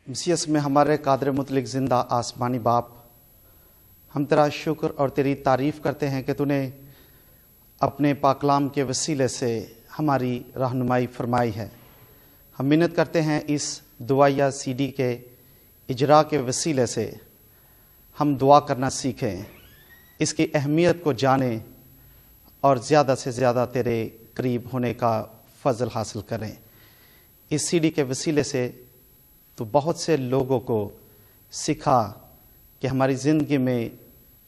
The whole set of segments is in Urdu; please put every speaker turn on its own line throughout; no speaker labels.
مسیح میں ہمارے قادر مطلق زندہ آسمانی باپ، ہم تیرا شکر اور تیری تعریف کرتے ہیں کہ تو نے اپنے پاکلام کے وسیلے سے ہماری رہنمائی فرمائی ہے۔ ہم منت کرتے ہیں اس دعائیہ سی ڈی کے اجرا کے وسیلے سے ہم دعا کرنا سیکھیں، اس کی اہمیت کو جانیں اور زیادہ سے زیادہ تیرے قریب ہونے کا فضل حاصل کریں۔ اس سی ڈی کے وسیلے سے تو بہت سے لوگوں کو سکھا کہ ہماری زندگی میں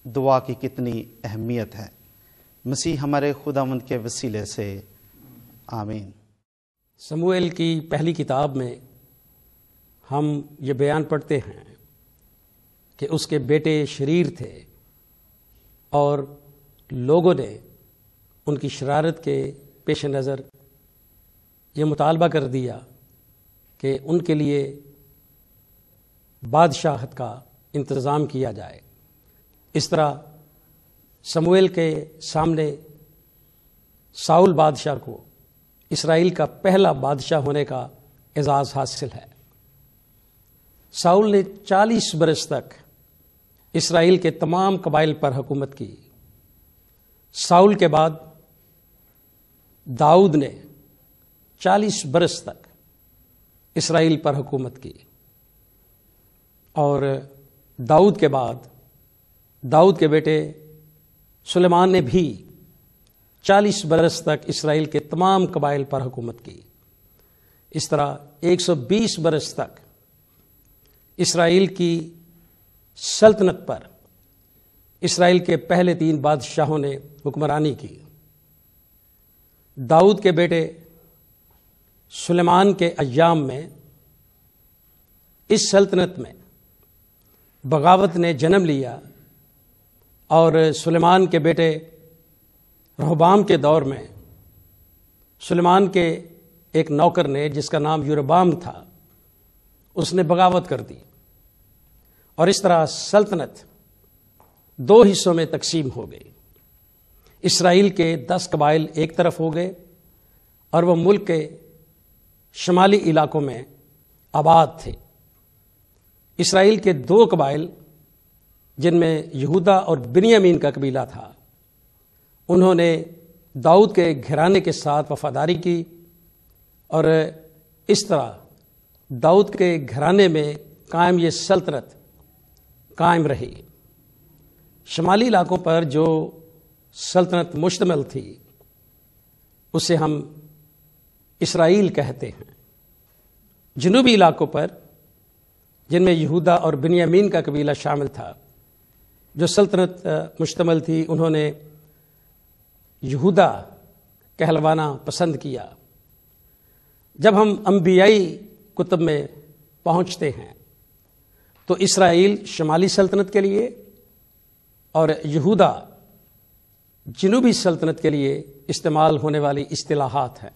دعا کی کتنی اہمیت ہے۔ مسیح ہمارے خداوند کے وسیلے سے آمین۔
سموئیل کی پہلی کتاب میں ہم یہ بیان پڑھتے ہیں کہ اس کے بیٹے شریر تھے اور لوگوں نے ان کی شرارت کے پیش نظر یہ مطالبہ کر دیا کہ ان کے لیے بادشاہت کا انتظام کیا جائے۔ اس طرح سموئیل کے سامنے ساؤل بادشاہ کو اسرائیل کا پہلا بادشاہ ہونے کا اعزاز حاصل ہے۔ ساؤل نے 40 برس تک اسرائیل کے تمام قبائل پر حکومت کی۔ ساؤل کے بعد داؤد نے 40 برس تک اسرائیل پر حکومت کی، اور داؤد کے بعد داؤد کے بیٹے سلیمان نے بھی 40 برس تک اسرائیل کے تمام قبائل پر حکومت کی۔ اس طرح 120 برس تک اسرائیل کی سلطنت پر اسرائیل کے پہلے 3 بادشاہوں نے حکمرانی کی۔ داؤد کے بیٹے سلیمان کے ایام میں اس سلطنت میں بغاوت نے جنم لیا، اور سلیمان کے بیٹے رہبام کے دور میں سلیمان کے ایک نوکر نے، جس کا نام یربام تھا، اس نے بغاوت کر دی، اور اس طرح سلطنت 2 حصوں میں تقسیم ہو گئی۔ اسرائیل کے 10 قبائل ایک طرف ہو گئے اور وہ ملک کے شمالی علاقوں میں آباد تھے۔ اسرائیل کے 2 قبائل، جن میں یہودا اور بنیامین کا قبیلہ تھا، انہوں نے داؤد کے گھرانے کے ساتھ وفاداری کی، اور اس طرح داؤد کے گھرانے میں قائم یہ سلطنت قائم رہی۔ شمالی علاقوں پر جو سلطنت مشتمل تھی اسے ہم اسرائیل کہتے ہیں۔ جنوبی علاقوں پر، جن میں یہودا اور بنیامین کا قبیلہ شامل تھا، جو سلطنت مشتمل تھی، انہوں نے یہودا کہلوانا پسند کیا۔ جب ہم انبیائی کتب میں پہنچتے ہیں تو اسرائیل شمالی سلطنت کے لیے اور یہودا جنوبی سلطنت کے لیے استعمال ہونے والی اصطلاحات ہیں۔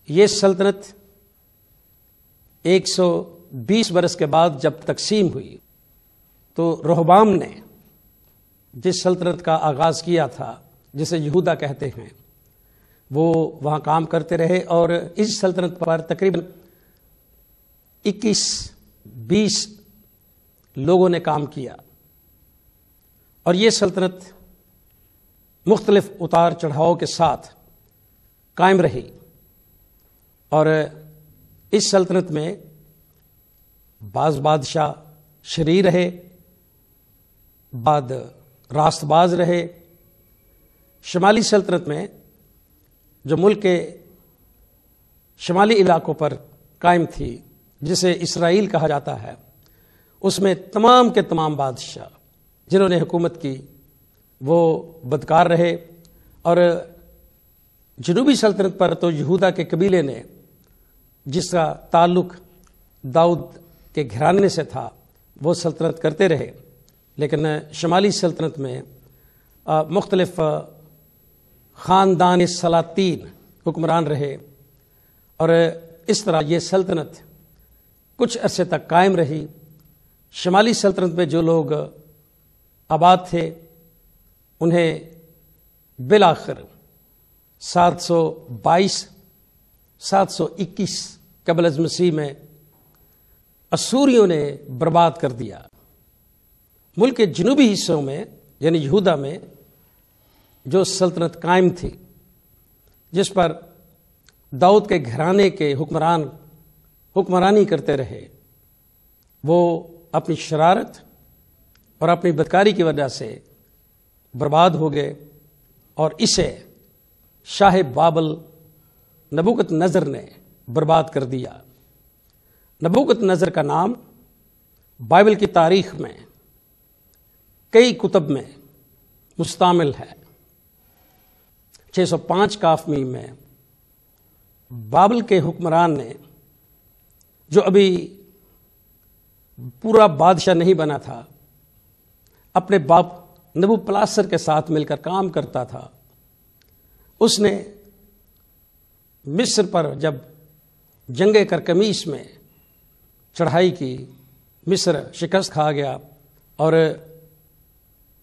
یہ سلطنت 120 برس کے بعد جب تقسیم ہوئی تو رہبام نے جس سلطنت کا آغاز کیا تھا، جسے یہودا کہتے ہیں، وہ وہاں کام کرتے رہے، اور اس سلطنت پر تقریباً 21-20 لوگوں نے کام کیا، اور یہ سلطنت مختلف اتار چڑھاؤ کے ساتھ قائم رہی۔ اور اس سلطنت میں بعض بادشاہ شریر رہے، بعد راست باز رہے۔ شمالی سلطنت میں، جو ملک کے شمالی علاقوں پر قائم تھی، جسے اسرائیل کہا جاتا ہے، اس میں تمام کے تمام بادشاہ جنہوں نے حکومت کی وہ بدکار رہے، اور جنوبی سلطنت پر تو یہودا کے قبیلے نے، جس کا تعلق داؤد کے گھرانے سے تھا، وہ سلطنت کرتے رہے، لیکن شمالی سلطنت میں مختلف خاندان سلاطین حکمران رہے، اور اس طرح یہ سلطنت کچھ عرصے تک قائم رہی۔ شمالی سلطنت میں جو لوگ آباد تھے، انہیں بالآخر 721 قبل از مسیح میں اسوریوں نے برباد کر دیا۔ ملک کے جنوبی حصوں میں یعنی یہودا میں جو سلطنت قائم تھی، جس پر داؤد کے گھرانے کے حکمران حکمرانی کرتے رہے، وہ اپنی شرارت اور اپنی بدکاری کی وجہ سے برباد ہو گئے، اور اسے شاہ بابل نبوکت نظر نے برباد کر دیا۔ نبوکت نظر کا نام بائبل کی تاریخ میں کئی کتب میں مستعمل ہے۔ 605 کافمی میں بابل کے حکمران نے، جو ابھی پورا بادشاہ نہیں بنا تھا، اپنے باپ نبو پلاسر کے ساتھ مل کر کام کرتا تھا، اس نے مصر پر جب جنگ کرکمیش میں چڑھائی کی، مصر شکست کھا گیا اور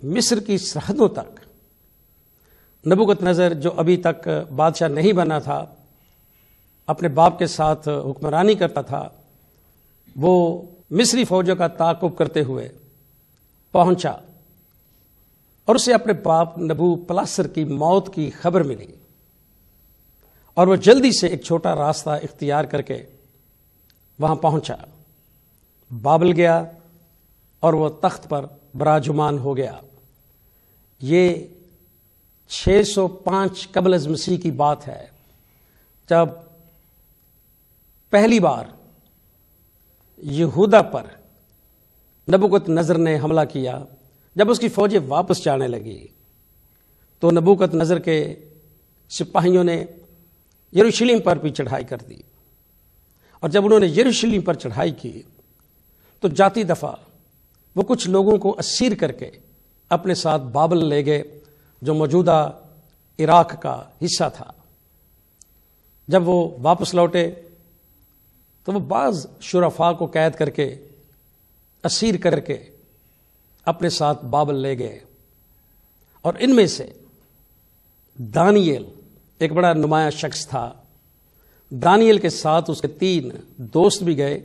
مصر کی سرحدوں تک نبوکت نظر، جو ابھی تک بادشاہ نہیں بنا تھا، اپنے باپ کے ساتھ حکمرانی کرتا تھا، وہ مصری فوجوں کا تعاقب کرتے ہوئے پہنچا اور اسے اپنے باپ نبو پلاسر کی موت کی خبر ملی، اور وہ جلدی سے ایک چھوٹا راستہ اختیار کر کے وہاں پہنچا، بابل گیا اور وہ تخت پر براجمان ہو گیا۔ یہ 605 قبل از مسیح کی بات ہے، جب پہلی بار یہودا پر نبوکت نظر نے حملہ کیا۔ جب اس کی فوجیں واپس جانے لگی تو نبوکت نظر کے سپاہیوں نے یروشلم پر بھی چڑھائی کر دی، اور جب انہوں نے یروشلم پر چڑھائی کی تو جاتی دفعہ وہ کچھ لوگوں کو اسیر کر کے اپنے ساتھ بابل لے گئے، جو موجودہ عراق کا حصہ تھا۔ جب وہ واپس لوٹے تو وہ بعض شرفاء کو قید کر کے، اسیر کر کے اپنے ساتھ بابل لے گئے، اور ان میں سے دانیل ایک بڑا نمایاں شخص تھا۔ دانیل کے ساتھ اس کے 3 دوست بھی گئے،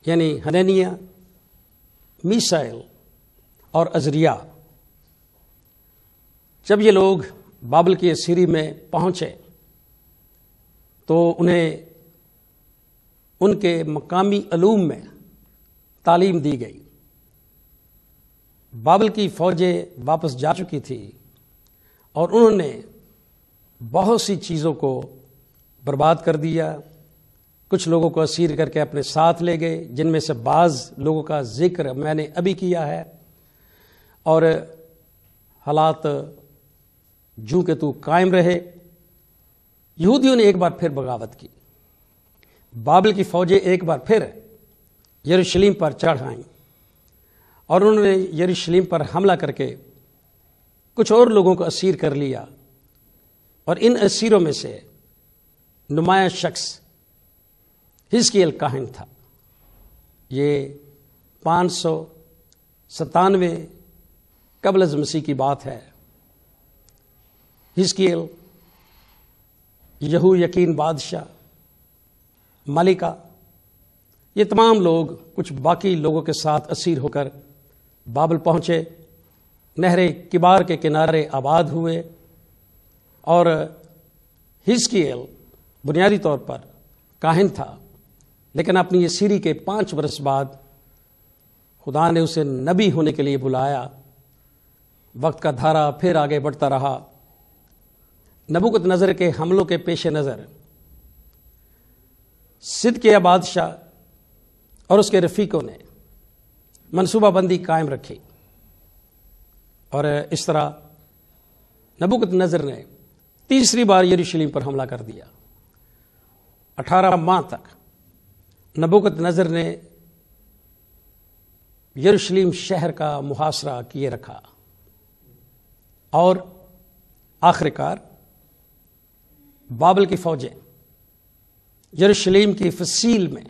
یعنی حنانیہ، میشائیل اور عزریہ۔ جب یہ لوگ بابل کی اسیری میں پہنچے تو انہیں ان کے مقامی علوم میں تعلیم دی گئی۔ بابل کی فوجیں واپس جا چکی تھی اور انہوں نے بہت سی چیزوں کو برباد کر دیا، کچھ لوگوں کو اسیر کر کے اپنے ساتھ لے گئے، جن میں سے بعض لوگوں کا ذکر میں نے ابھی کیا ہے، اور حالات جوں کہ تو قائم رہے۔ یہودیوں نے ایک بار پھر بغاوت کی، بابل کی فوجیں ایک بار پھر یروشلم پر چڑھ آئیں، اور انہوں نے یروشلم پر حملہ کر کے کچھ اور لوگوں کو اسیر کر لیا، اور ان اسیروں میں سے نمایاں شخص حزقیل کاہن تھا۔ یہ 597 قبل از مسیح کی بات ہے۔ حزقیل، یہو یقین بادشاہ، ملکہ، یہ تمام لوگ کچھ باقی لوگوں کے ساتھ اسیر ہو کر بابل پہنچے، نہر کبار کے کنارے آباد ہوئے، اور حزقیل بنیادی طور پر کاہن تھا، لیکن اپنی اسیری کے 5 برس بعد خدا نے اسے نبی ہونے کے لیے بلایا۔ وقت کا دھارا پھر آگے بڑھتا رہا۔ نبوکت نظر کے حملوں کے پیش نظر صدقیہ بادشاہ اور اس کے رفیقوں نے منصوبہ بندی قائم رکھی، اور اس طرح نبوکت نظر نے تیسری بار یروشلم پر حملہ کر دیا۔ 18 ماہ تک نبوکت نظر نے یروشلم شہر کا محاصرہ کیے رکھا، اور آخرکار بابل کی فوجیں یروشلم کی فصیل میں